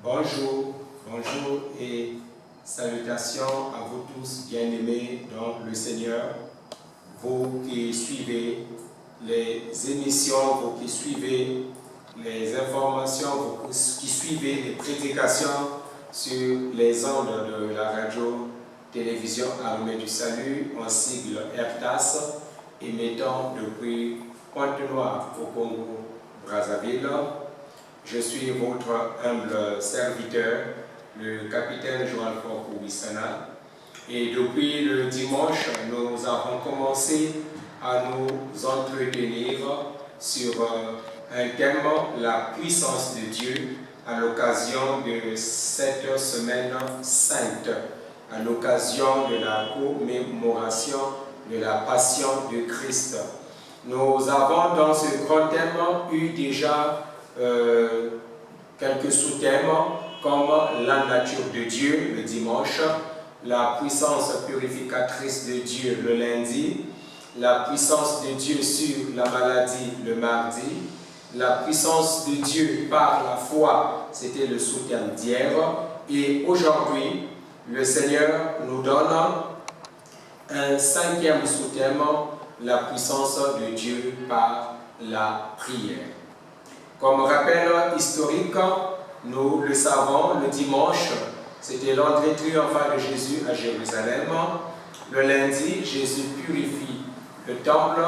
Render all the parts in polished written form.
Bonjour, bonjour et salutations à vous tous bien-aimés dans le Seigneur, vous qui suivez les émissions, vous qui suivez les informations, vous qui suivez les prédications sur les ondes de la radio-télévision Armée du Salut, en sigle RTAS, émettant depuis Pointe-Noire au Congo-Brazzaville. Je suis votre humble serviteur, le capitaine Joël Fokou-Wissana. Et depuis le dimanche, nous avons commencé à nous entretenir sur un thème, la puissance de Dieu, à l'occasion de cette semaine sainte, à l'occasion de la commémoration de la passion de Christ. Nous avons dans ce grand thème eu déjà quelques sous-thèmes comme la nature de Dieu le dimanche, la puissance purificatrice de Dieu le lundi, la puissance de Dieu sur la maladie le mardi, la puissance de Dieu par la foi, c'était le sous-thème d'hier, et aujourd'hui, le Seigneur nous donne un cinquième sous-thème, la puissance de Dieu par la prière. Comme rappel historique, nous le savons, le dimanche, c'était l'entrée triomphale de Jésus à Jérusalem. Le lundi, Jésus purifie le temple.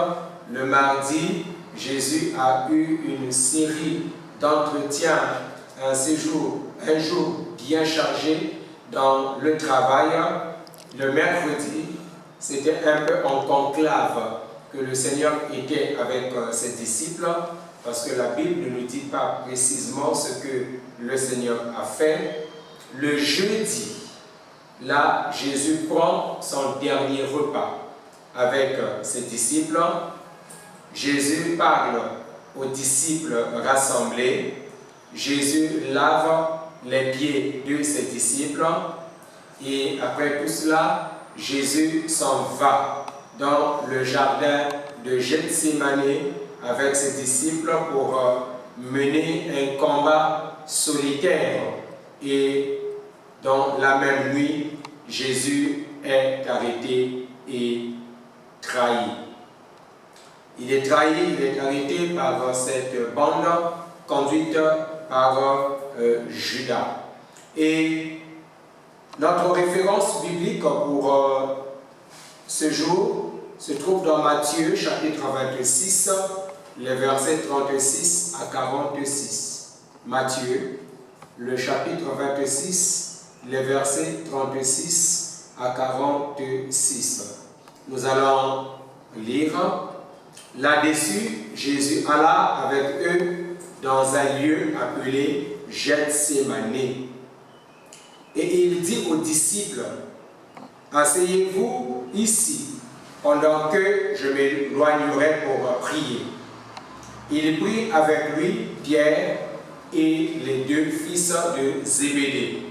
Le mardi, Jésus a eu une série d'entretiens, un jour bien chargé dans le travail. Le mercredi, c'était un peu en conclave que le Seigneur était avec ses disciples, parce que la Bible ne nous dit pas précisément ce que le Seigneur a fait. Le jeudi, là, Jésus prend son dernier repas avec ses disciples. Jésus parle aux disciples rassemblés. Jésus lave les pieds de ses disciples. Et après tout cela, Jésus s'en va dans le jardin de Gethsémane avec ses disciples pour mener un combat solitaire. Et dans la même nuit, Jésus est arrêté et trahi. Il est trahi, il est arrêté par cette bande conduite par Judas. Et notre référence biblique pour ce jour se trouve dans Matthieu chapitre 26, les versets 36 à 46. Matthieu, le chapitre 26, les versets 36 à 46. Nous allons lire. Là-dessus, Jésus alla avec eux dans un lieu appelé Gethsémane. Et il dit aux disciples, « Asseyez-vous ici, pendant que je m'éloignerai pour prier. » Il prit avec lui Pierre et les deux fils de Zébédée.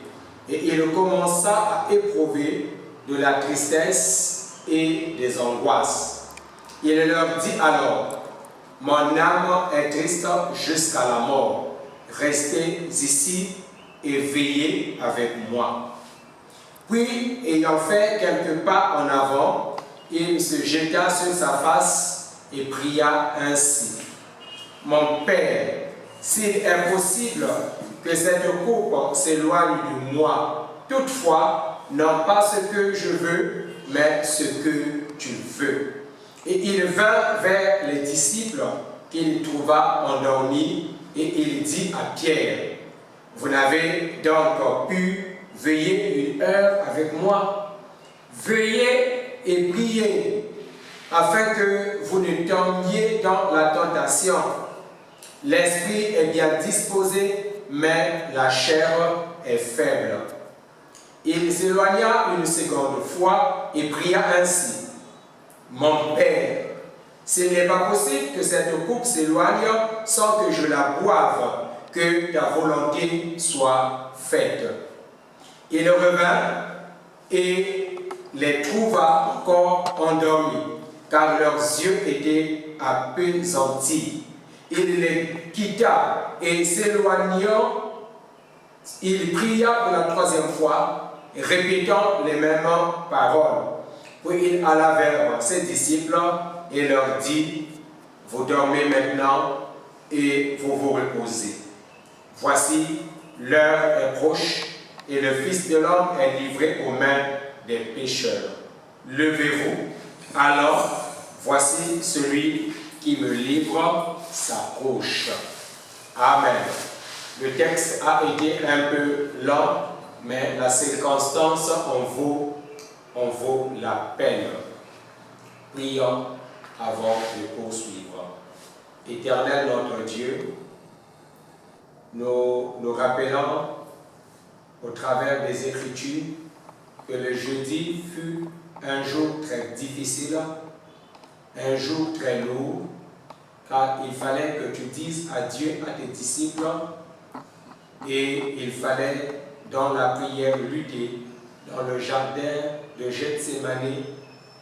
Et il commença à éprouver de la tristesse et des angoisses. Il leur dit alors, « Mon âme est triste jusqu'à la mort. Restez ici et veillez avec moi. » Puis, ayant fait quelques pas en avant, il se jeta sur sa face et pria ainsi. « Mon Père, s'il est possible que cette coupe s'éloigne de moi, toutefois, non pas ce que je veux, mais ce que tu veux. » Et il vint vers les disciples qu'il trouva endormis, et il dit à Pierre, « Vous n'avez donc pu veiller une heure avec moi? Veillez et priez, afin que vous ne tombiez dans la tentation. L'esprit est bien disposé, mais la chair est faible. » Il s'éloigna une seconde fois et pria ainsi. « Mon Père, s'il n'est pas possible que cette coupe s'éloigne sans que je la boive, que ta volonté soit faite. » Il revint et les trouva encore endormis, car leurs yeux étaient appesantis. Il les quitta et s'éloignant Il pria pour la troisième fois, répétant les mêmes paroles. Puis il alla vers ses disciples et leur dit, « Vous dormez maintenant et vous vous reposez. Voici, l'heure est proche et le Fils de l'homme est livré aux mains des pécheurs. Levez-vous, alors voici celui qui me livre s'approche. » Amen. Le texte a été un peu lent, mais la circonstance en vaut la peine. Prions avant de poursuivre. Éternel notre Dieu, nous rappelons au travers des Écritures que le jeudi fut un jour très difficile, un jour très lourd, car il fallait que tu dises adieu à tes disciples et il fallait dans la prière lutter dans le jardin de Gethsémani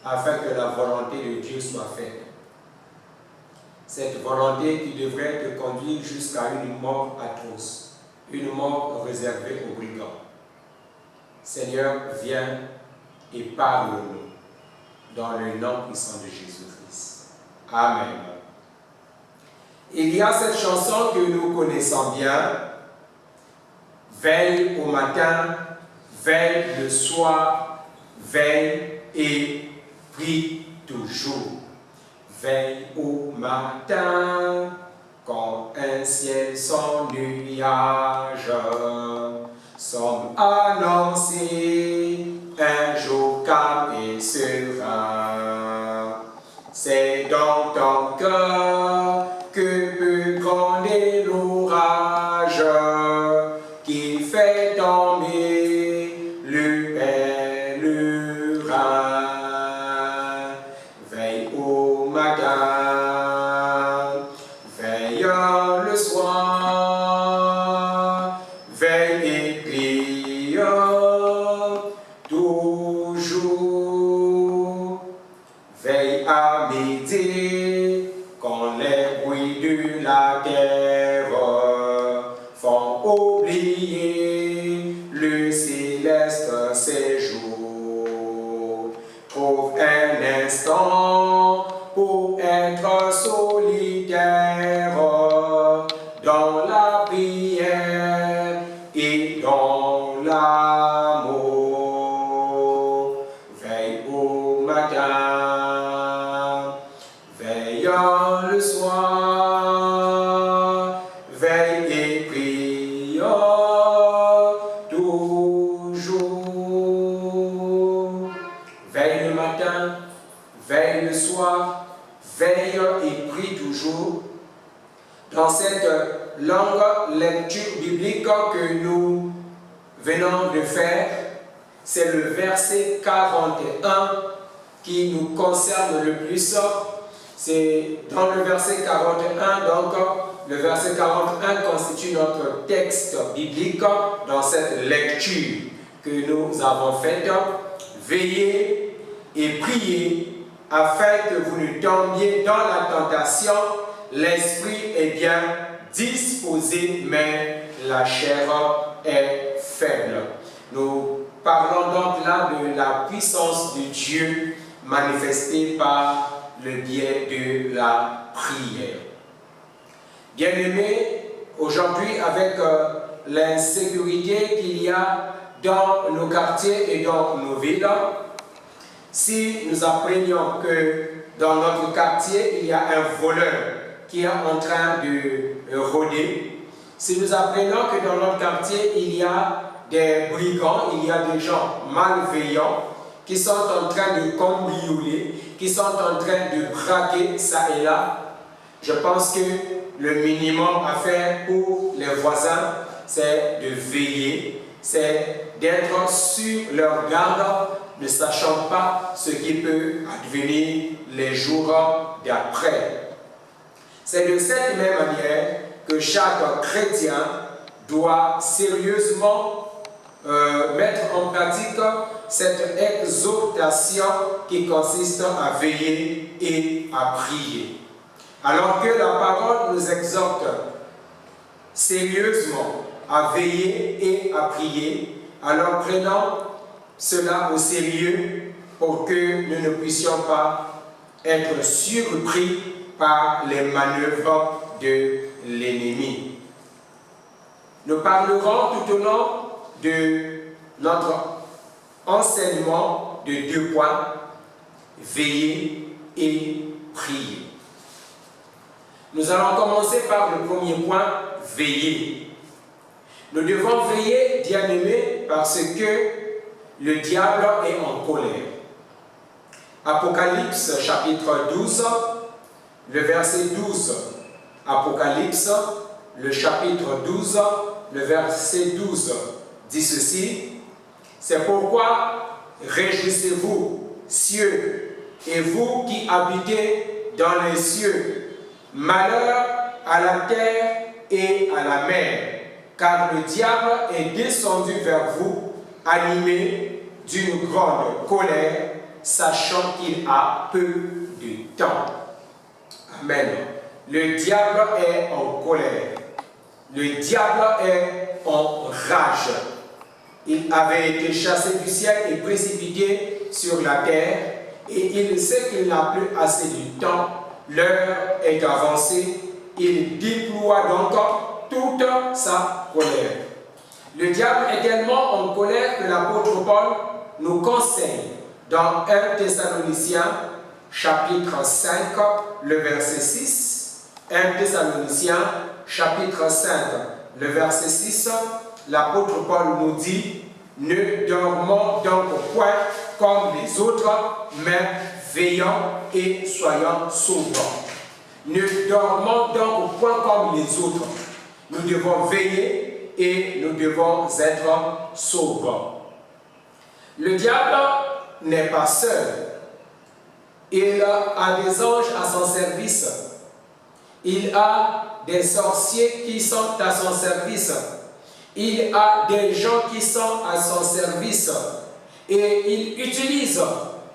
afin que la volonté de Dieu soit faite. Cette volonté qui devrait te conduire jusqu'à une mort atroce, une mort réservée aux brigands. Seigneur, viens et parle-nous dans le nom puissant de Jésus-Christ. Amen. Il y a cette chanson que nous connaissons bien. Veille au matin, veille le soir, veille et prie toujours. Veille au matin, quand un ciel sans nuage semble annoncer un jour calme et serein. C'est dans ton cœur que peut gronder l'orage qui fait tomber le pèlerin. Veille au matin, veille le soir, veille et prie toujours. Veille à midi, quand les bruits de la terre font oublier le céleste séjour. Trouve un instant pour être solitaire dans la prière et dans l'amour. Veille au matin, veille le soir, veille et prie toujours. Veille le matin, veille le soir, veille et prie toujours. Dans cette longue lecture biblique que nous venons de faire, c'est le verset 41 qui nous concerne le plus. C'est dans le verset 41, donc le verset 41 constitue notre texte biblique dans cette lecture que nous avons faite. Veillez et priez afin que vous ne tombiez dans la tentation. L'esprit est bien disposé, mais la chair est faible. Nous parlons donc là de la puissance de Dieu manifestée par le biais de la prière. Bien-aimés, aujourd'hui avec l'insécurité qu'il y a dans nos quartiers et dans nos villes, si nous apprenions que dans notre quartier il y a un voleur qui est en train de rôder, si nous apprenons que dans notre quartier il y a des brigands, il y a des gens malveillants qui sont en train de cambrioler, qui sont en train de braquer ça et là, je pense que le minimum à faire pour les voisins, c'est de veiller, c'est d'être sur leur garde, ne sachant pas ce qui peut advenir les jours d'après. C'est de cette même manière que chaque chrétien doit sérieusement mettre en pratique cette exhortation qui consiste à veiller et à prier. Alors que la parole nous exhorte sérieusement à veiller et à prier, alors prenons cela au sérieux pour que nous ne puissions pas être surpris par les manœuvres de l'ennemi. Nous parlerons tout au long de notre enseignement de 2 points, veiller et prier. Nous allons commencer par le premier point, veiller. Nous devons veiller, bien-aimés, parce que le diable est en colère. Apocalypse chapitre 12, le verset 12. Apocalypse, le chapitre 12, le verset 12 dit ceci: c'est pourquoi réjouissez-vous, cieux, et vous qui habitez dans les cieux. Malheur à la terre et à la mer, car le diable est descendu vers vous, animé d'une grande colère, sachant qu'il a peu de temps. Amen. Le diable est en colère. Le diable est en rage. Il avait été chassé du ciel et précipité sur la terre, et il sait qu'il n'a plus assez de temps. L'heure est avancée. Il déploie donc toute sa colère. Le diable est tellement en colère que l'apôtre Paul nous conseille dans 1 Thessaloniciens chapitre 5, le verset 6. 1 Thessaloniciens chapitre 5, le verset 6, l'apôtre Paul nous dit: ne dormons donc point comme les autres, mais veillons et soyons sobres. Ne dormons donc point comme les autres. Nous devons veiller et nous devons être sobres. Le diable n'est pas seul. Il a des anges à son service. Il a des sorciers qui sont à son service. Il a des gens qui sont à son service. Et il utilise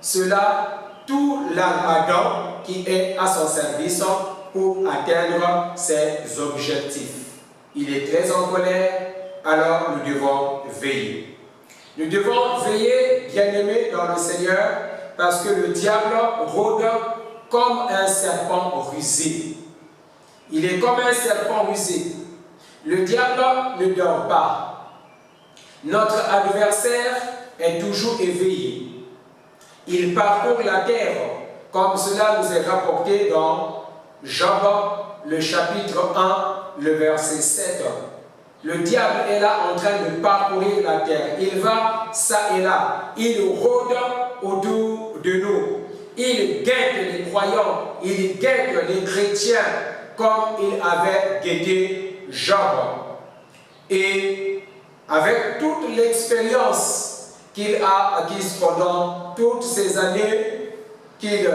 cela, tout l'armada qui est à son service, pour atteindre ses objectifs. Il est très en colère, alors nous devons veiller. Nous devons veiller, bien-aimés dans le Seigneur, parce que le diable rôde comme un serpent rusé. Il est comme un serpent rusé. Le diable ne dort pas. Notre adversaire est toujours éveillé. Il parcourt la terre, comme cela nous est rapporté dans Job, le chapitre 1, le verset 7. Le diable est là en train de parcourir la terre. Il va ça et là. Il rôde autour de nous. Il guette les croyants. Il guette les chrétiens comme il avait guetté Job. Et avec toute l'expérience qu'il a acquise pendant toutes ces années qu'il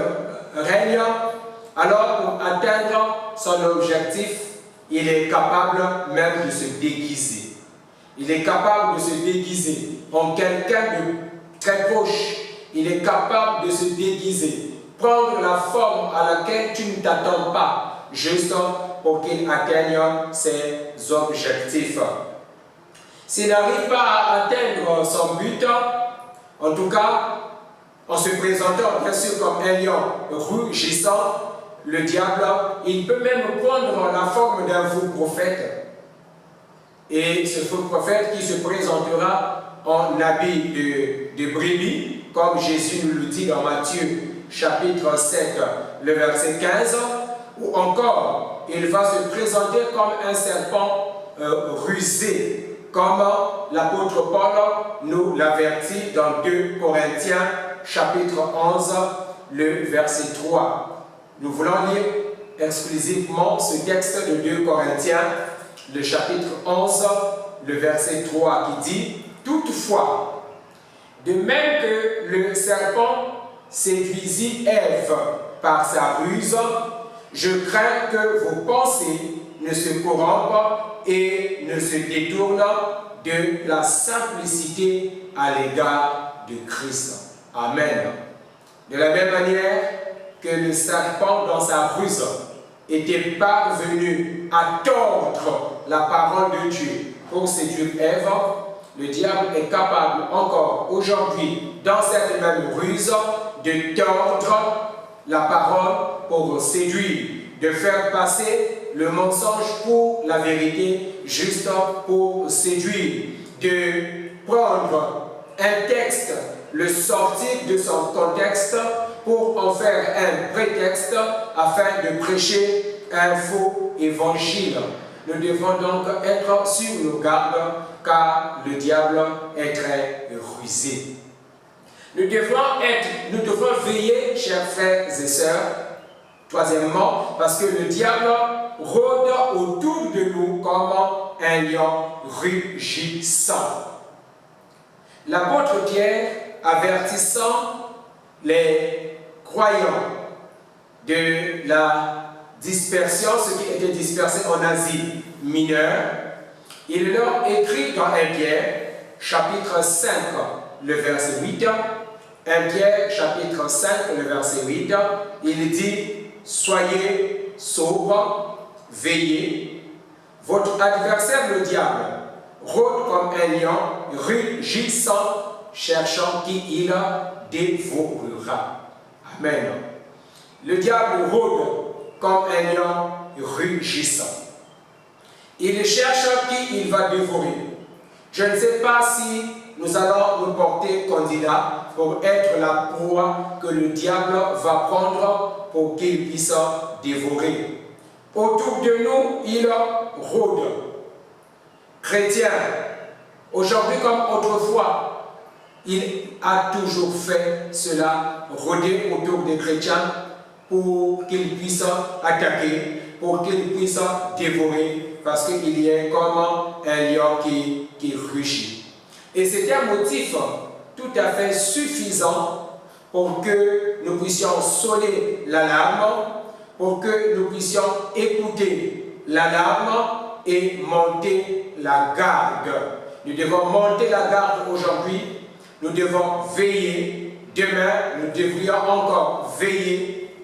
règne, alors pour atteindre son objectif, il est capable même de se déguiser. Il est capable de se déguiser en quelqu'un de très proche. Il est capable de se déguiser, prendre la forme à laquelle tu ne t'attends pas, juste pour qu'il atteigne ses objectifs. S'il n'arrive pas à atteindre son but, en tout cas, en se présentant bien sûr comme un lion rugissant, le diable, il peut même prendre la forme d'un faux prophète. Et ce faux prophète qui se présentera en habit de brebis, comme Jésus nous le dit dans Matthieu chapitre 7, le verset 15, ou encore, il va se présenter comme un serpent rusé, comme l'apôtre Paul nous l'avertit dans 2 Corinthiens chapitre 11, le verset 3. Nous voulons lire exclusivement ce texte de 2 Corinthiens, le chapitre 11, le verset 3, qui dit: toutefois, de même que le serpent séduisit Ève par sa ruse, je crains que vos pensées ne se corrompent et ne se détournent de la simplicité à l'égard de Christ. Amen. De la même manière que le serpent dans sa ruse était parvenu à tordre la parole de Dieu, pour séduire Ève, le diable est capable encore aujourd'hui, dans cette même ruse, de tordre la parole pour séduire, de faire passer le mensonge pour la vérité, juste pour séduire, de prendre un texte, le sortir de son contexte pour en faire un prétexte afin de prêcher un faux évangile. Nous devons donc être sur nos gardes car le diable est très rusé. Nous devons veiller, chers frères et sœurs, troisièmement, parce que le diable rôde autour de nous comme un lion rugissant. L'apôtre Pierre, avertissant les croyants de la dispersion, ceux qui étaient dispersés en Asie mineure, il leur écrit dans 1 Pierre, chapitre 5, le verset 8, 1 Pierre, chapitre 5, le verset 8, il dit « Soyez sobres, veillez, votre adversaire le diable rôde comme un lion, rugissant, cherchant qui il dévorera. » Amen. Le diable rôde comme un lion rugissant. Il cherche qui il va dévorer. Je ne sais pas si nous allons nous porter candidat pour être la proie que le diable va prendre pour qu'il puisse dévorer. Autour de nous, il rôde. Chrétiens, aujourd'hui comme autrefois, il a toujours fait cela, rôder autour des chrétiens pour qu'ils puissent attaquer, pour qu'ils puissent dévorer, parce qu'il y a comme un lion qui rugit. Et c'est un motif tout à fait suffisant pour que nous puissions sonner l'alarme, pour que nous puissions écouter l'alarme et monter la garde. Nous devons monter la garde aujourd'hui, nous devons veiller, demain nous devrions encore veiller,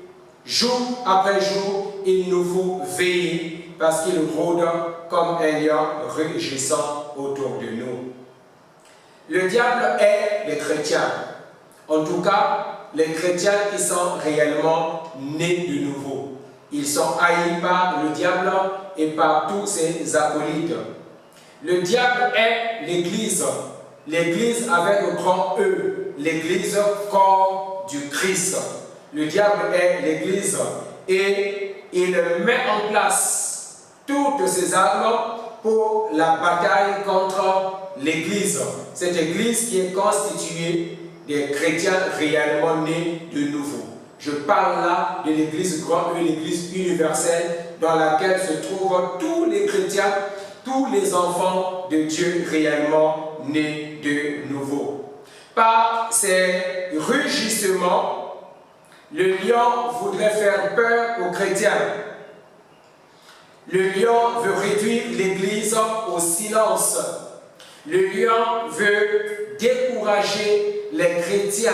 jour après jour, il nous faut veiller parce qu'il rôde comme un lion rugissant autour de nous. Le diable est les chrétiens, en tout cas les chrétiens qui sont réellement nés de nouveau. Ils sont haïs par le diable et par tous ses acolytes. Le diable est l'Église, l'Église avec le grand E, l'Église corps du Christ. Le diable est l'Église et il met en place toutes ses armes pour la bataille contre l'Église. Cette Église qui est constituée des chrétiens réellement nés de nouveau. Je parle là de l'Église grande, l'Église universelle dans laquelle se trouvent tous les chrétiens, tous les enfants de Dieu réellement nés de nouveau. Par ces rugissements, le lion voudrait faire peur aux chrétiens. Le lion veut réduire l'Église au silence. Le lion veut décourager les chrétiens,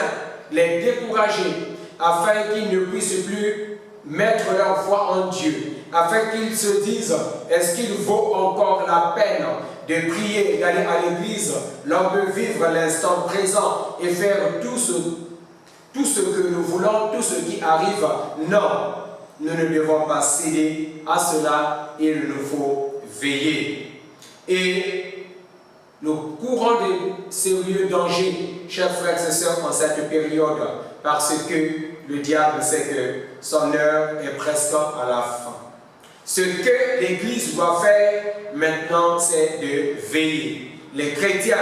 les décourager, afin qu'ils ne puissent plus mettre leur foi en Dieu, afin qu'ils se disent, est-ce qu'il vaut encore la peine de prier, d'aller à l'église, l'on peut vivre l'instant présent et faire tout ce que nous voulons, tout ce qui arrive? Non, nous ne devons pas céder à cela, il nous faut veiller. Et nous courons de sérieux dangers, chers frères et sœurs, en cette période, parce que le diable sait que son heure est presque à la fin. Ce que l'Église doit faire maintenant, c'est de veiller. Les chrétiens,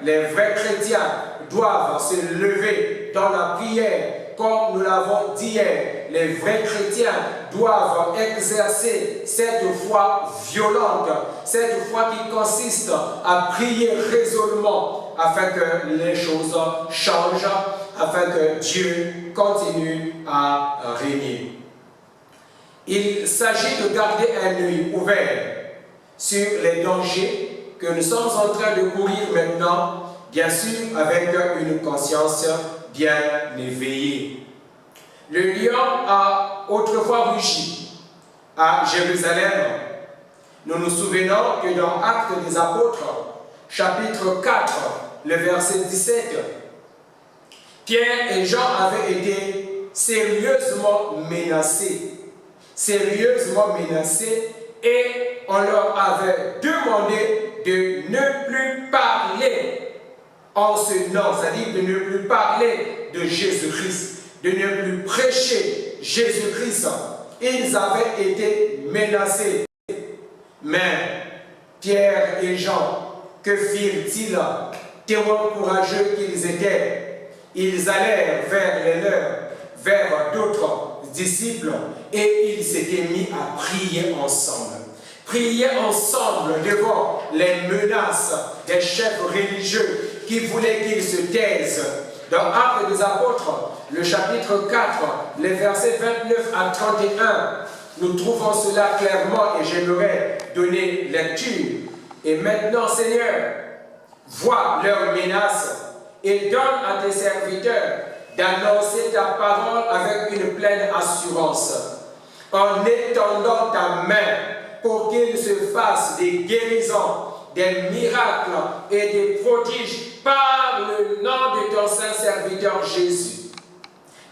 les vrais chrétiens, doivent se lever dans la prière, comme nous l'avons dit hier. Les vrais chrétiens doivent exercer cette foi violente, cette foi qui consiste à prier résolument afin que les choses changent, afin que Dieu continue à régner. Il s'agit de garder un œil ouvert sur les dangers que nous sommes en train de courir maintenant, bien sûr avec une conscience bien éveillée. Le lion a autrefois rugi à Jérusalem, Nous nous souvenons que dans Actes des Apôtres, chapitre 4, le verset 17, Pierre et Jean avaient été sérieusement menacés. Et on leur avait demandé de ne plus parler en ce nom, c'est-à-dire de ne plus parler de Jésus-Christ, de ne plus prêcher Jésus-Christ. Ils avaient été menacés. Mais Pierre et Jean, que firent-ils? Témoins courageux qu'ils étaient, ils allèrent vers les leurs, vers d'autres disciples, et ils s'étaient mis à prier ensemble. Prier ensemble devant les menaces des chefs religieux qui voulaient qu'ils se taisent. Dans Actes des Apôtres, le chapitre 4, les versets 29 à 31, nous trouvons cela clairement et j'aimerais donner lecture. Et maintenant, Seigneur, vois leurs menaces et donne à tes serviteurs d'annoncer ta parole avec une pleine assurance, en étendant ta main pour qu'il se fasse des guérisons, des miracles et des prodiges par le nom de ton saint serviteur Jésus.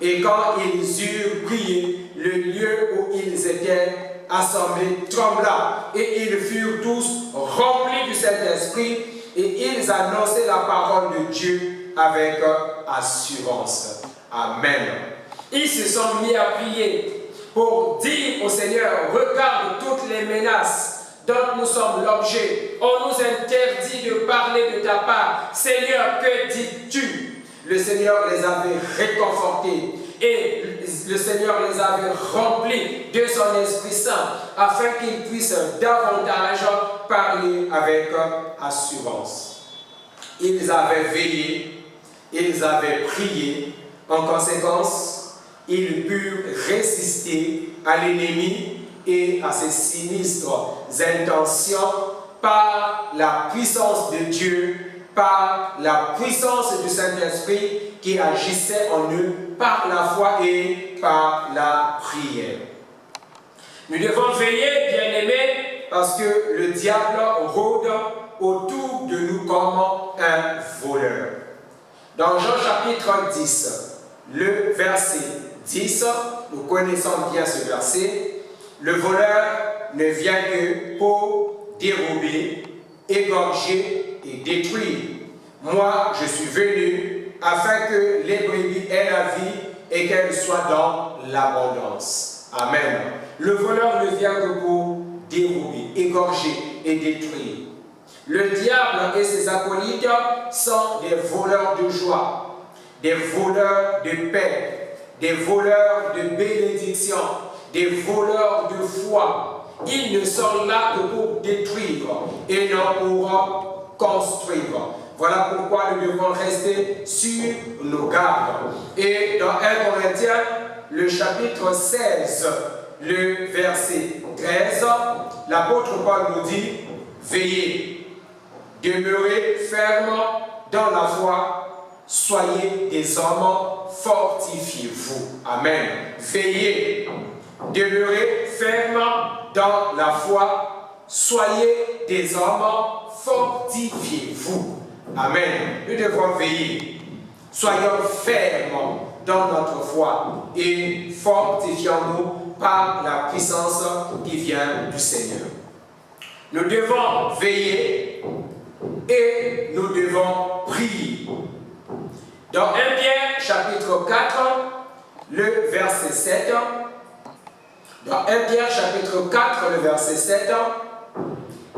Et quand ils eurent prié, le lieu où ils étaient assemblés trembla, et ils furent tous remplis du Saint-Esprit, et ils annonçaient la parole de Dieu avec assurance. Amen. Ils se sont mis à prier pour dire au Seigneur, regarde toutes les menaces dont nous sommes l'objet. On nous interdit de parler de ta part. Seigneur, que dis-tu? Le Seigneur les avait réconfortés et le Seigneur les avait remplis de son Esprit Saint afin qu'ils puissent davantage parler avec assurance. Ils avaient veillé, ils avaient prié. En conséquence, ils purent résister à l'ennemi et à ses sinistres intentions par la puissance de Dieu, par la puissance du Saint-Esprit qui agissait en eux par la foi et par la prière. Nous devons veiller, bien-aimés, parce que le diable rôde autour de nous comme un voleur. Dans Jean chapitre 10, le verset 10, nous connaissons bien ce verset, le voleur ne vient que pour dérober, égorger et détruire. Moi, je suis venu afin que les brebis aient la vie et qu'elles soient dans l'abondance. Amen. Le voleur ne vient que pour dérober, égorger et détruire. Le diable et ses acolytes sont des voleurs de joie, des voleurs de paix, des voleurs de bénédiction, des voleurs de foi. Ils ne sont là que pour détruire et non pour construire. Voilà pourquoi nous devons rester sur nos gardes. Et dans 1 Corinthiens, le chapitre 16, le verset 13, l'apôtre Paul nous dit « Veillez, demeurez fermes dans la foi, soyez des hommes, fortifiez-vous. » Amen. Veillez, demeurez fermes dans la foi, soyez des hommes, fortifiez-vous. Amen. Nous devons veiller. Soyons fermes dans notre foi et fortifions-nous par la puissance qui vient du Seigneur. Nous devons veiller et nous devons prier. Dans 1 Pierre chapitre 4, le verset 7, dans 1 Pierre chapitre 4, le verset 7,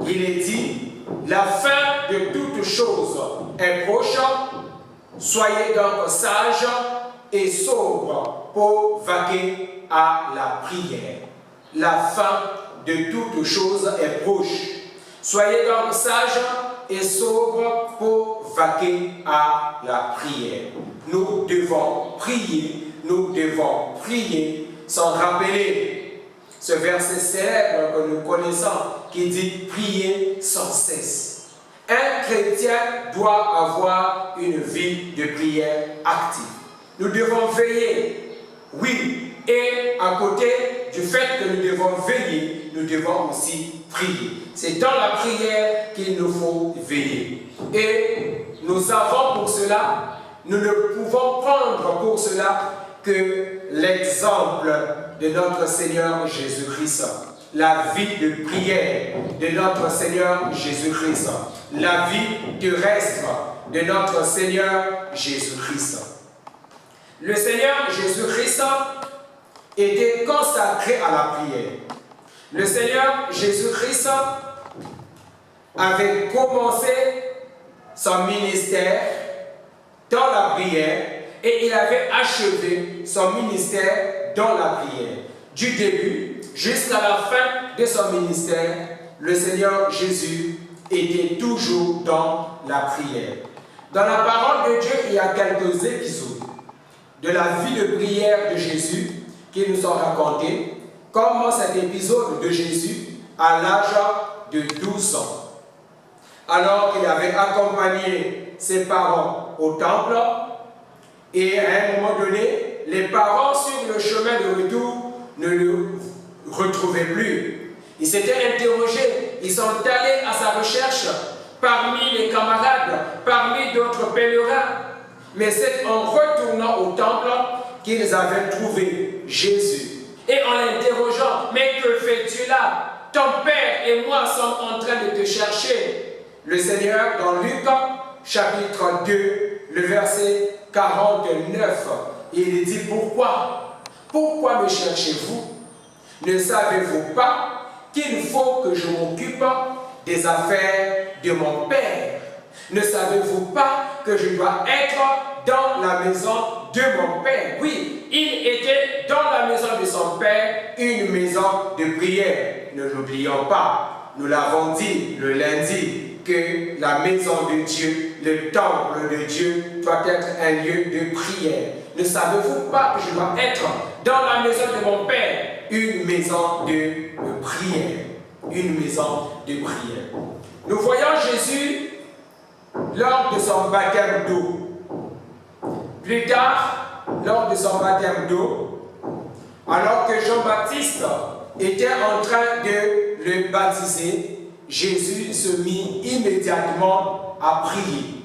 il est dit « La fin de toutes choses est proche, soyez donc sages et sobres pour vaquer à la prière. » La fin de toutes choses est proche. Soyez donc sages et sobres pour vaquer à la prière. Nous devons prier sans rappeler ce verset célèbre que nous connaissons qui dit « prier sans cesse ». Un chrétien doit avoir une vie de prière active. Nous devons veiller, oui, et à côté du fait que nous devons veiller, nous devons aussi prier. C'est dans la prière qu'il nous faut veiller. Et nous avons pour cela, nous ne pouvons prendre pour cela que l'exemple de notre Seigneur Jésus-Christ. La vie de prière de notre Seigneur Jésus-Christ. La vie terrestre de notre Seigneur Jésus-Christ. Le Seigneur Jésus-Christ était consacré à la prière. Le Seigneur Jésus-Christ avait commencé son ministère dans la prière et il avait achevé son ministère dans la prière. Du début jusqu'à la fin de son ministère, le Seigneur Jésus était toujours dans la prière. Dans la parole de Dieu, il y a quelques épisodes de la vie de prière de Jésus qui nous sont racontés, comme cet épisode de Jésus à l'âge de 12 ans. Alors qu'il avait accompagné ses parents au temple, et à un moment donné, les parents sur le chemin de retour ne le retrouvaient plus. Ils s'étaient interrogés, ils sont allés à sa recherche parmi les camarades, parmi d'autres pèlerins. Mais c'est en retournant au temple qu'ils avaient trouvé Jésus. Et en l'interrogeant, mais que fais-tu là? Ton père et moi sommes en train de te chercher. Le Seigneur, dans Luc, chapitre 2, le verset 49, il dit pourquoi? Pourquoi me cherchez-vous? Ne savez-vous pas qu'il faut que je m'occupe des affaires de mon Père? Ne savez-vous pas que je dois être dans la maison de mon Père? Oui, il était dans la maison de son Père, une maison de prière. Ne l'oublions pas, nous l'avons dit le lundi, que la maison de Dieu, le temple de Dieu doit être un lieu de prière. Ne savez-vous pas que je dois être dans la maison de mon Père, une maison de prière? Une maison de prière. Nous voyons Jésus lors de son baptême d'eau. Plus tard, lors de son baptême d'eau, alors que Jean-Baptiste était en train de le baptiser, Jésus se mit immédiatement à prier.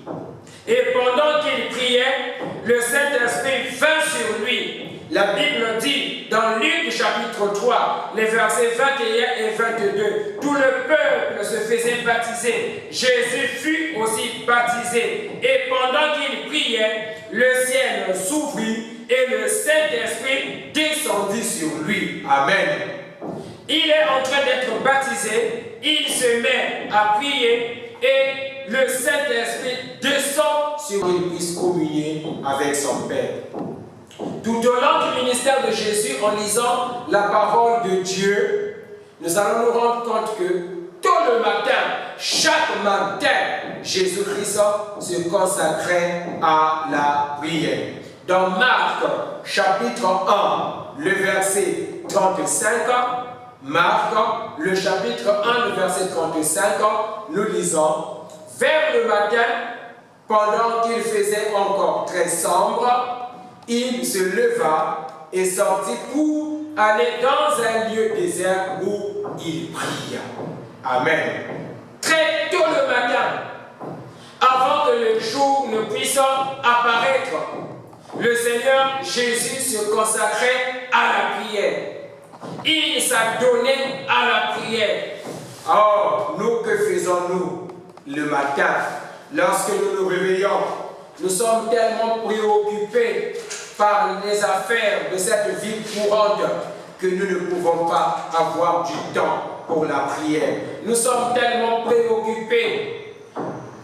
Et pendant qu'il priait, le Saint-Esprit vint sur lui. La Bible dit dans Luc chapitre 3, les versets 21 et 22, tout le peuple se faisait baptiser. Jésus fut aussi baptisé. Et pendant qu'il priait, le ciel s'ouvrit et le Saint-Esprit descendit sur lui. Amen. Il est en train d'être baptisé, il se met à prier et le Saint-Esprit descend sur lui pour qu'il puisse communier avec son Père. Tout au long du ministère de Jésus, en lisant la parole de Dieu, nous allons nous rendre compte que tôt le matin, chaque matin, Jésus-Christ se consacrait à la prière. Dans Marc, chapitre 1, le verset 35, Marc, le chapitre 1, le verset 35, nous lisons, vers le matin, pendant qu'il faisait encore très sombre, il se leva et sortit pour aller dans un lieu désert où il pria. Amen. Très tôt le matin, avant que le jour ne puisse apparaître, le Seigneur Jésus se consacrait à la prière. Il s'adonnait à la prière. Or, nous, que faisons-nous le matin lorsque nous nous réveillons? Nous sommes tellement préoccupés par les affaires de cette vie courante que nous ne pouvons pas avoir du temps pour la prière. Nous sommes tellement préoccupés,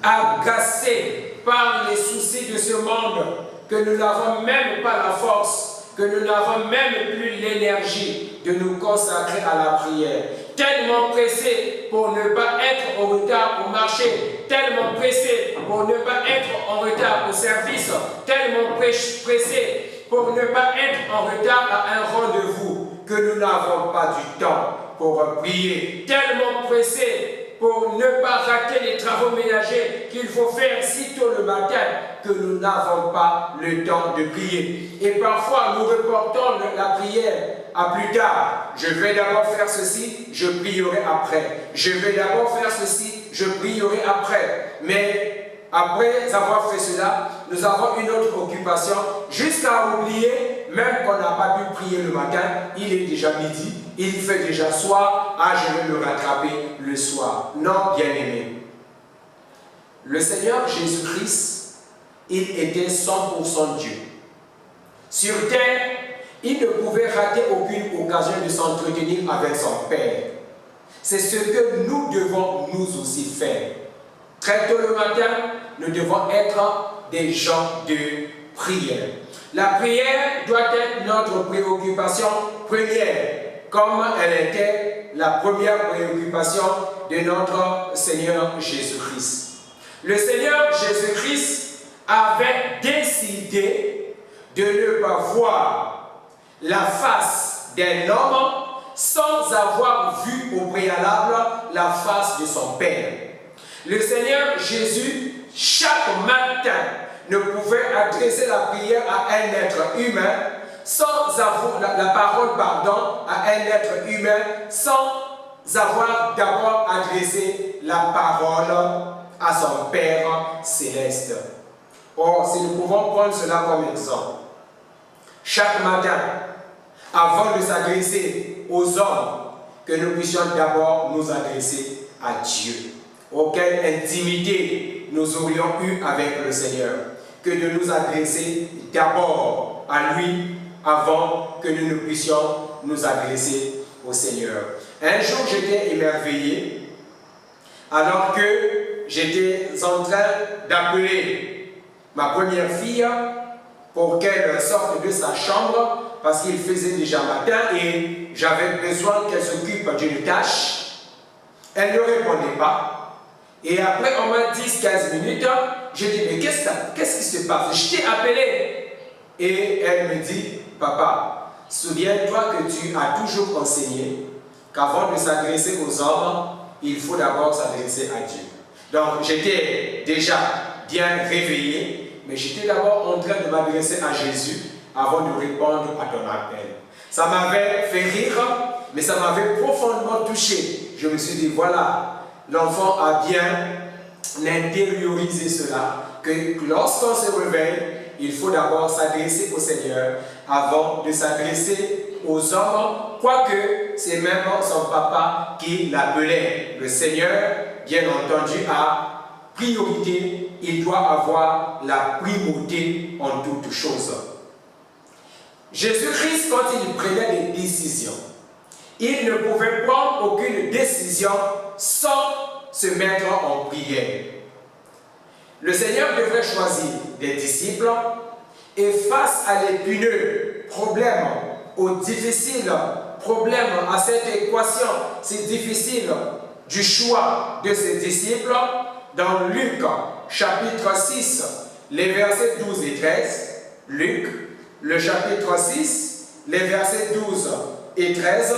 agacés par les soucis de ce monde que nous n'avons même pas la force, que nous n'avons même plus l'énergie de nous consacrer à la prière. Tellement pressés pour ne pas être en retard au marché, tellement pressés pour ne pas être en retard au service, tellement pressés pour ne pas être en retard à un rendez-vous que nous n'avons pas du temps pour prier, tellement pressés pour ne pas rater les travaux ménagers qu'il faut faire si tôt le matin que nous n'avons pas le temps de prier. Et parfois, nous reportons la prière à plus tard. Je vais d'abord faire ceci, je prierai après. Je vais d'abord faire ceci, je prierai après. Mais après avoir fait cela, nous avons une autre occupation jusqu'à oublier, même qu'on n'a pas pu prier le matin, il est déjà midi, il fait déjà soir, je vais me rattraper le soir. Non, bien-aimé. Le Seigneur Jésus-Christ, il était 100% Dieu. Sur terre, il ne pouvait rater aucune occasion de s'entretenir avec son Père. C'est ce que nous devons nous aussi faire. Très tôt le matin, nous devons être des gens de prière. La prière doit être notre préoccupation première, comme elle était la première préoccupation de notre Seigneur Jésus-Christ. Le Seigneur Jésus-Christ avait décidé de ne pas voir la face d'un homme sans avoir vu au préalable la face de son Père. Le Seigneur Jésus, chaque matin, ne pouvait adresser la prière à un être humain sans avoir la parole, à un être humain sans avoir d'abord adressé la parole à son Père céleste. Or, si nous pouvons prendre cela comme exemple, chaque matin, avant de s'adresser aux hommes, que nous puissions d'abord nous adresser à Dieu. Quelle intimité nous aurions eu avec le Seigneur, que de nous adresser d'abord à lui avant que nous ne puissions nous adresser au Seigneur. Un jour, j'étais émerveillé alors que j'étais en train d'appeler ma première fille pour qu'elle sorte de sa chambre parce qu'il faisait déjà matin et j'avais besoin qu'elle s'occupe d'une tâche. Elle ne répondait pas. Et après au moins 10-15 minutes, je dis, mais qu'est-ce qui se passe? Je t'ai appelé. Et elle me dit, papa, souviens-toi que tu as toujours enseigné qu'avant de s'adresser aux hommes, il faut d'abord s'adresser à Dieu. Donc j'étais déjà bien réveillé, mais j'étais d'abord en train de m'adresser à Jésus avant de répondre à ton appel. Ça m'avait fait rire, mais ça m'avait profondément touché. Je me suis dit, voilà, l'enfant a bien intériorisé cela, que lorsqu'on se réveille, il faut d'abord s'adresser au Seigneur avant de s'adresser aux hommes, quoique c'est même son papa qui l'appelait. Le Seigneur, bien entendu, a priorité, il doit avoir la primauté en toutes choses. Jésus-Christ, quand il prenait des décisions, il ne pouvait prendre aucune décision sans se mettre en prière. Le Seigneur devrait choisir des disciples et face à l'épineux problème, aux difficiles problèmes, à cette équation, c'est difficile du choix de ses disciples, dans Luc chapitre 6, les versets 12 et 13, Luc, le chapitre 6, les versets 12 et 13,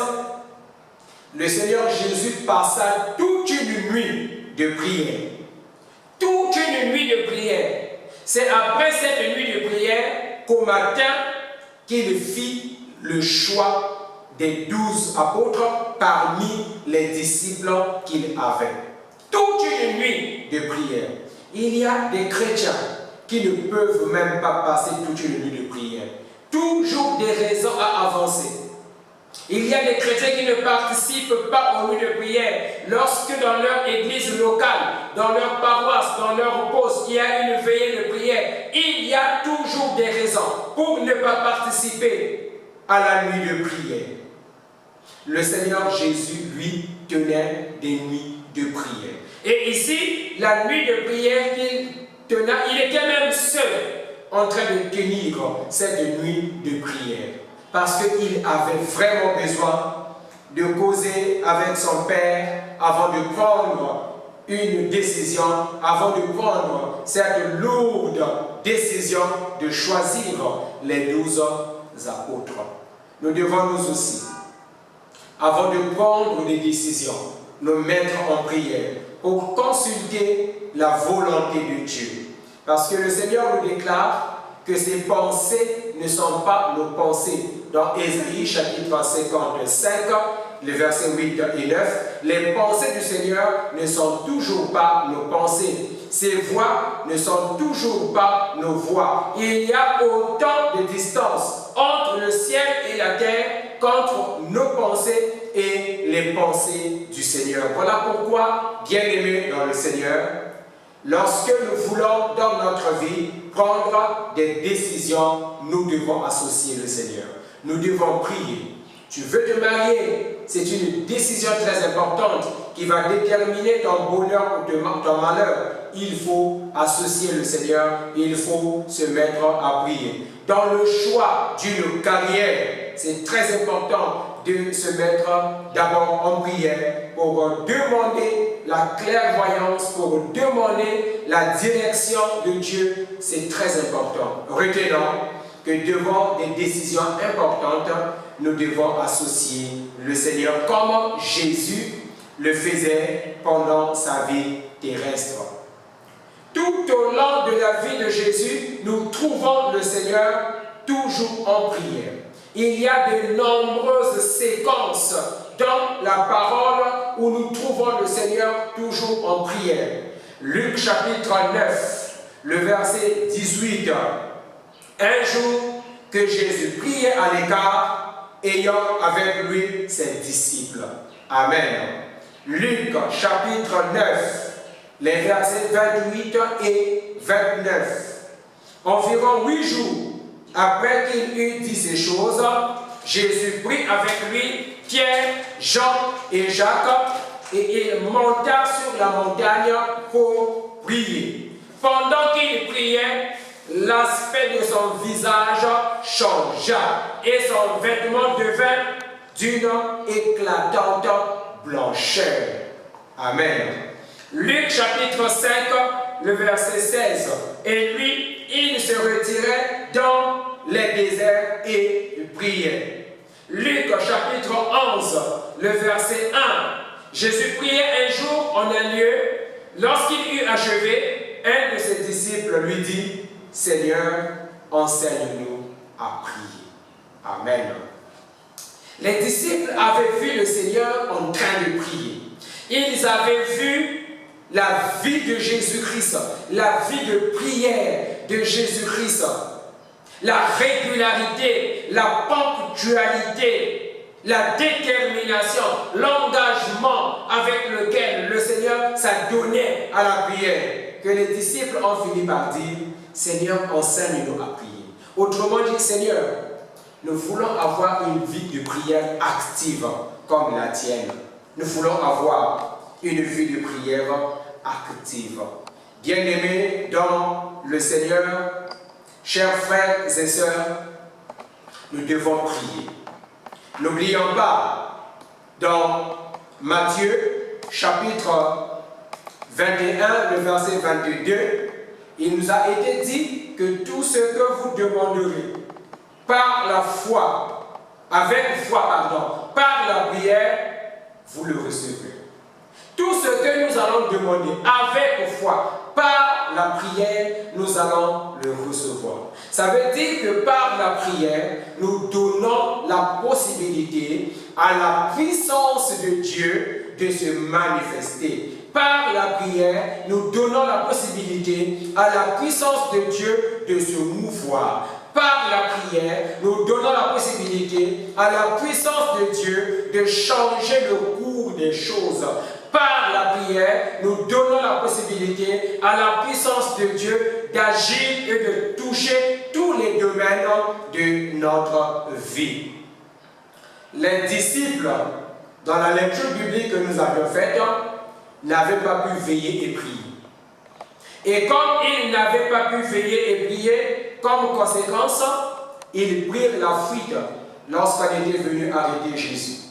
le Seigneur Jésus passa toute une nuit de prière. Toute une nuit de prière. C'est après cette nuit de prière qu'au matin, qu'il fit le choix des 12 apôtres parmi les disciples qu'il avait. Toute une nuit de prière. Il y a des chrétiens qui ne peuvent même pas passer toute une nuit de prière. Toujours des raisons à avancer. Il y a des chrétiens qui ne participent pas aux nuits de prière. Lorsque dans leur église locale, dans leur paroisse, dans leur poste, il y a une veillée de prière, il y a toujours des raisons pour ne pas participer à la nuit de prière. Le Seigneur Jésus, lui, tenait des nuits de prière. Et ici, la nuit de prière qu'il tenait, il était même seul en train de tenir cette nuit de prière. Parce qu'il avait vraiment besoin de causer avec son Père avant de prendre une décision, avant de prendre cette lourde décision de choisir les 12 apôtres. Nous devons nous aussi, avant de prendre des décisions, nous mettre en prière, pour consulter la volonté de Dieu. Parce que le Seigneur nous déclare que ses pensées ne sont pas nos pensées. Dans Ésaïe chapitre 55, les versets 8 et 9, les pensées du Seigneur ne sont toujours pas nos pensées. Ses voies ne sont toujours pas nos voies. Il y a autant de distance entre le ciel et la terre qu'entre nos pensées et les pensées du Seigneur. Voilà pourquoi, bien-aimés dans le Seigneur, lorsque nous voulons dans notre vie prendre des décisions, nous devons associer le Seigneur. Nous devons prier. Tu veux te marier, c'est une décision très importante qui va déterminer ton bonheur ou ton malheur. Il faut associer le Seigneur, il faut se mettre à prier. Dans le choix d'une carrière, c'est très important de se mettre d'abord en prière pour demander la clairvoyance, pour demander la direction de Dieu. C'est très important. Retenons que devant des décisions importantes, nous devons associer le Seigneur comme Jésus le faisait pendant sa vie terrestre. Tout au long de la vie de Jésus, nous trouvons le Seigneur toujours en prière. Il y a de nombreuses séquences dans la parole où nous trouvons le Seigneur toujours en prière. Luc chapitre 9, le verset 18. Un jour que Jésus priait à l'écart, ayant avec lui ses disciples. Amen. Luc chapitre 9, les versets 28 et 29. Environ 8 jours après qu'il eut dit ces choses, Jésus prit avec lui Pierre, Jean et Jacques, et il monta sur la montagne pour prier. Pendant qu'il priait, l'aspect de son visage changea et son vêtement devint d'une éclatante blancheur. Amen. Luc chapitre 5, le verset 16. Et lui, il se retirait dans les déserts et priait. Luc chapitre 11, le verset 1. Jésus priait un jour en un lieu. Lorsqu'il eut achevé, un de ses disciples lui dit, Seigneur, enseigne-nous à prier. Amen. Les disciples avaient vu le Seigneur en train de prier. Ils avaient vu la vie de Jésus-Christ, la vie de prière de Jésus-Christ, la régularité, la ponctualité, la détermination, l'engagement avec lequel le Seigneur s'adonnait à la prière, que les disciples ont fini par dire, Seigneur, enseigne-nous à prier. Autrement dit, Seigneur, nous voulons avoir une vie de prière active comme la tienne. Nous voulons avoir une vie de prière active. Bien-aimés dans le Seigneur, chers frères et sœurs, nous devons prier. N'oublions pas, dans Matthieu, chapitre 21, le verset 22, il nous a été dit que tout ce que vous demanderez par la foi, par la prière, vous le recevrez. Tout ce que nous allons demander avec foi, par la prière, nous allons le recevoir. Ça veut dire que par la prière, nous donnons la possibilité à la puissance de Dieu de se manifester. Par la prière, nous donnons la possibilité à la puissance de Dieu de se mouvoir. Par la prière, nous donnons la possibilité à la puissance de Dieu de changer le cours des choses. Par la prière, nous donnons la possibilité à la puissance de Dieu d'agir et de toucher tous les domaines de notre vie. Les disciples, dans la lecture biblique que nous avions faite, n'avaient pas pu veiller et prier. Et comme ils n'avaient pas pu veiller et prier, comme conséquence, ils prirent la fuite lorsqu'on était venu arrêter Jésus.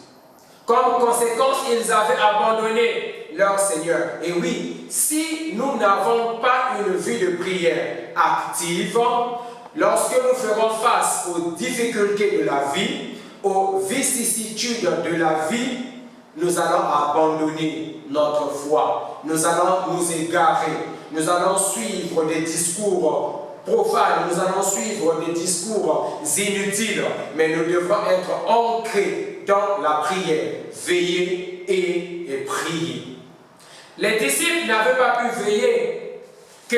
Comme conséquence, ils avaient abandonné leur Seigneur. Et oui, si nous n'avons pas une vie de prière active, lorsque nous ferons face aux difficultés de la vie, aux vicissitudes de la vie, nous allons abandonner notre foi, nous allons nous égarer, nous allons suivre des discours profanes, nous allons suivre des discours inutiles, mais nous devons être ancrés dans la prière, veiller et prier. Les disciples n'avaient pas pu veiller que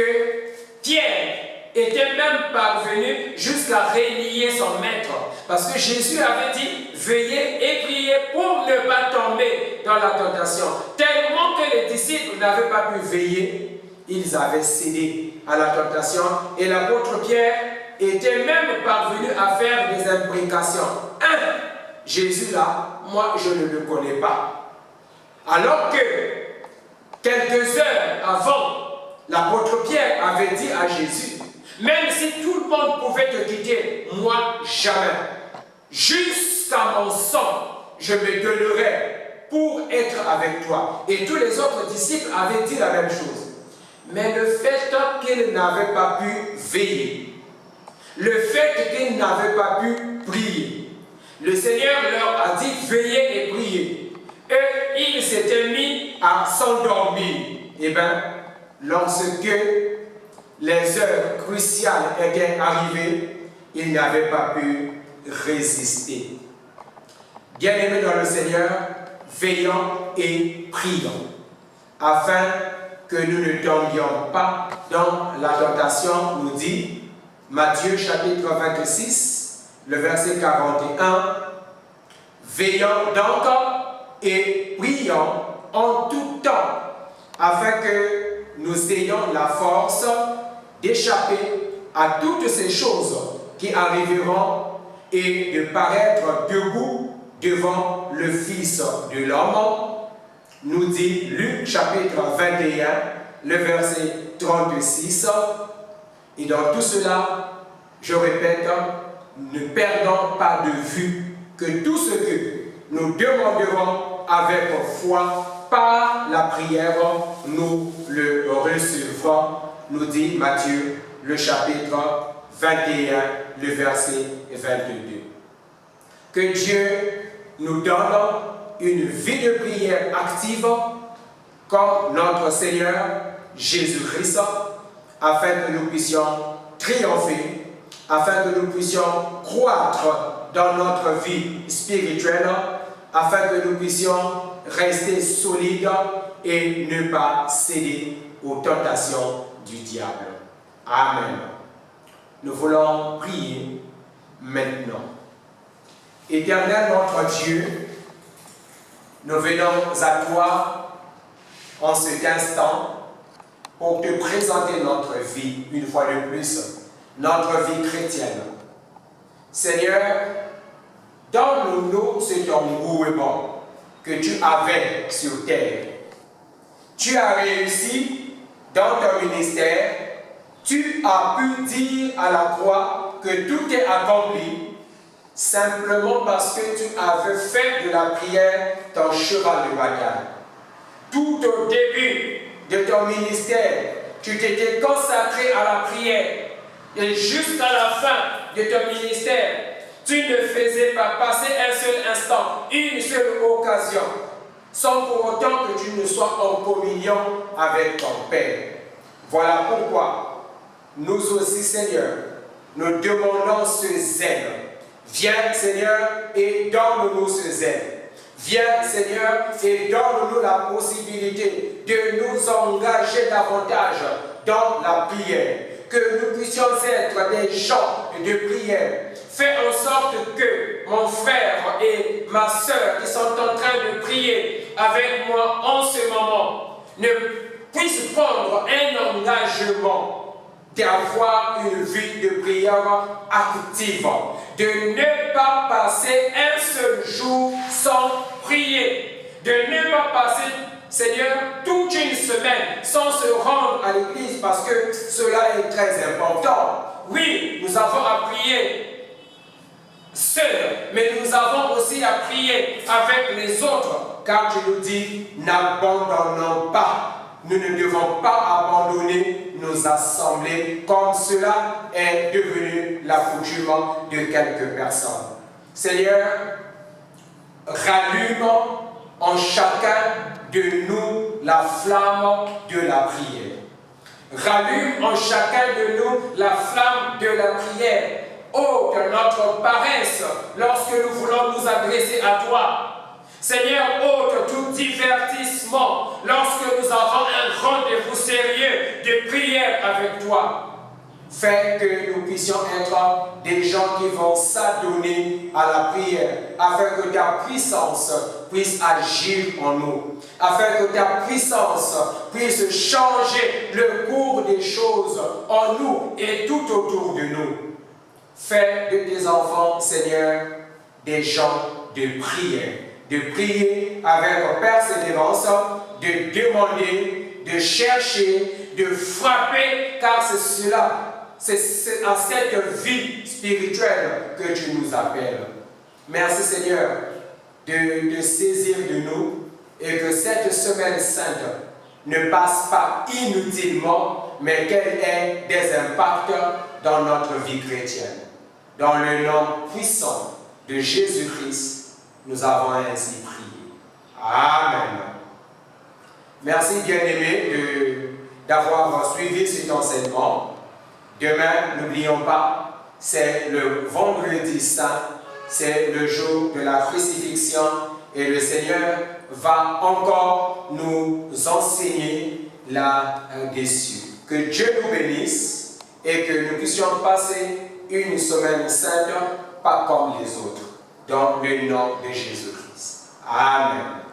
Pierre était même parvenu jusqu'à renier son maître. Parce que Jésus avait dit, veillez et priez pour ne pas tomber dans la tentation. Tellement que les disciples n'avaient pas pu veiller, ils avaient cédé à la tentation. Et l'apôtre Pierre était même parvenu à faire des imprécations. Jésus là, moi je ne le connais pas. Alors que quelques heures avant, l'apôtre Pierre avait dit à Jésus, même si tout le monde pouvait te quitter, moi jamais. Jusqu'à mon sang, je me donnerai pour être avec toi. Et tous les autres disciples avaient dit la même chose. Mais le fait qu'ils n'avaient pas pu veiller, le fait qu'ils n'avaient pas pu prier, le Seigneur leur a dit veillez et priez. Et ils s'étaient mis à s'endormir. Et bien, lorsque les heures cruciales étaient arrivées, ils n'avaient pas pu résister. Bien-aimés dans le Seigneur, veillons et prions, afin que nous ne tombions pas dans la tentation, nous dit Matthieu chapitre 26, le verset 41. Veillons donc et prions en tout temps, afin que nous ayons la force d'échapper à toutes ces choses qui arriveront et de paraître debout devant le Fils de l'homme, nous dit Luc chapitre 21, le verset 36. Et dans tout cela, je répète, ne perdons pas de vue que tout ce que nous demanderons avec foi par la prière, nous le recevrons, nous dit Matthieu, le chapitre 21, le verset 22. Que Dieu nous donne une vie de prière active comme notre Seigneur Jésus-Christ, afin que nous puissions triompher, afin que nous puissions croître dans notre vie spirituelle, afin que nous puissions rester solides et ne pas céder aux tentations du diable. Amen. Nous voulons prier maintenant. Éternel notre Dieu, nous venons à toi en cet instant pour te présenter notre vie une fois de plus, notre vie chrétienne. Seigneur, donne-nous cet engouement que tu avais sur terre. Tu as réussi dans ton ministère, tu as pu dire à la croix que tout est accompli simplement parce que tu avais fait de la prière ton cheval de bataille. Tout au début de ton ministère, tu t'étais consacré à la prière et jusqu'à la fin de ton ministère, tu ne faisais pas passer un seul instant, une seule occasion, sans pour autant que tu ne sois en communion avec ton Père. Voilà pourquoi nous aussi, Seigneur, nous demandons ce zèle. Viens, Seigneur, et donne-nous ce zèle. Viens, Seigneur, et donne-nous la possibilité de nous engager davantage dans la prière. Que nous puissions être des gens de prière. Fais en sorte que mon frère et ma soeur qui sont en train de prier avec moi en ce moment ne puissent prendre un engagement d'avoir une vie de prière active, de ne pas passer un seul jour sans prier, de ne pas passer, Seigneur, toute une semaine sans se rendre à l'église parce que cela est très important. Oui, nous avons à prier seuls, mais nous avons aussi à prier avec les autres, car tu nous dis, n'abandonnons pas. Nous ne devons pas abandonner nos assemblées comme cela est devenu la coutume de quelques personnes. Seigneur, rallume en chacun de nous la flamme de la prière. Rallume en chacun de nous la flamme de la prière. Ôte notre paresse lorsque nous voulons nous adresser à toi. Seigneur, ôte tout divertissement lorsque nous avons un rendez-vous sérieux de prière avec toi. Fais que nous puissions être des gens qui vont s'adonner à la prière, afin que ta puissance puisse agir en nous, afin que ta puissance puisse changer le cours des choses en nous et tout autour de nous. Fais de tes enfants, Seigneur, des gens de prière, de prier avec persévérance, de demander, de chercher, de frapper, car c'est cela. C'est à cette vie spirituelle que tu nous appelles. Merci Seigneur de saisir de nous et que cette semaine sainte ne passe pas inutilement, mais qu'elle ait des impacts dans notre vie chrétienne. Dans le nom puissant de Jésus-Christ, nous avons ainsi prié. Amen. Merci bien-aimés d'avoir suivi cet enseignement. Demain, n'oublions pas, c'est le vendredi saint, c'est le jour de la crucifixion et le Seigneur va encore nous enseigner là-dessus. Que Dieu nous bénisse et que nous puissions passer une semaine sainte, pas comme les autres, dans le nom de Jésus-Christ. Amen.